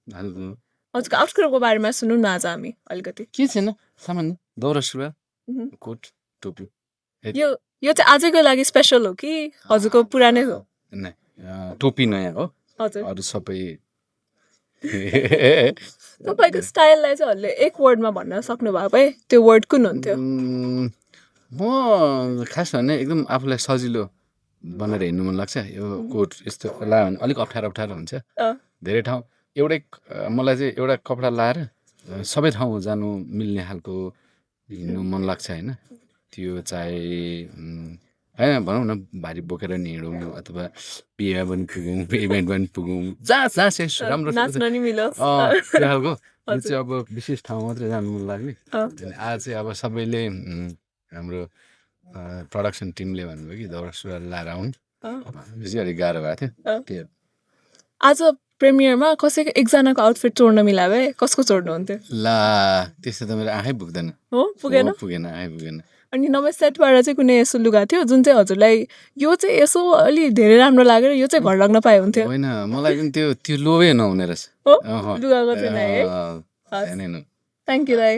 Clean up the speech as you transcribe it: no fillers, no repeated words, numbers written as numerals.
हजुर हजुरको आउटफिटको बारेमा सुनौँ न आज हामी अलिकति के छैन सामान्य दौरा सुरुवाल मह्म। कोट टोपी यो चाहिँ आजैको लागि स्पेसल हो कि हजुरको पुरानै हो नै टोपी नयाँ हो हजुर अरू सबै तपाईँको स्टाइललाई चाहिँ हजुरले एक वर्डमा भन्न सक्नु भएको भए त्यो वर्ड कुन हुन्थ्यो म खास भने एकदम आफूलाई सजिलो बनाएर हिँड्नु मन लाग्छ यो कोट यस्तो लगायो भने अलिक अप्ठ्यारो हुन्छ धेरै ठाउँ मलाई चाहिँ एउटा कपडा लाएर सबै ठाउँ जानु मिल्ने खालको हिँड्नु मन लाग्छ होइन त्यो चाहे होइन भनौँ न भारी बोकेर नि हिँडौँ अथवा बिहेमा पनि पुगौँ इभेन्ट पनि पुगौँ जहाँ चाहिँ राम्रो नाच्न नि मिलोस् त्यो खालको यो चाहिँ अब विशेष ठाउँ मात्रै जानु मन लाग्ने आज चाहिँ अब सबैले हाम्रो प्रडक्सन टिमले भन्नुभयो कि दौरा सुरुवाल लाएर आउनु बेसी अलिक गाह्रो भएको थियो त्यो आज प्रेमियरमा कसैको एकजनाको आउटफिट चोर्न मिलायो भए कसको चोर्नुहुन्थ्यो ला त्यस्तो त मेरो आँखै पुग्दैन हो पुगेन आँखै पुगेन अनि नभए सेटबाट चाहिँ कुनै यसो लुगा थियो जुन चाहिँ हजुरलाई यो चाहिँ यसो अलि धेरै राम्रो लागेर यो चाहिँ घर लाग्न पाए हुन्थ्यो होइन मलाई पनि त्यो लोभै नहुने रहेछ हो लुगाको थिएन है छैन थ्याङ्क यू दाइ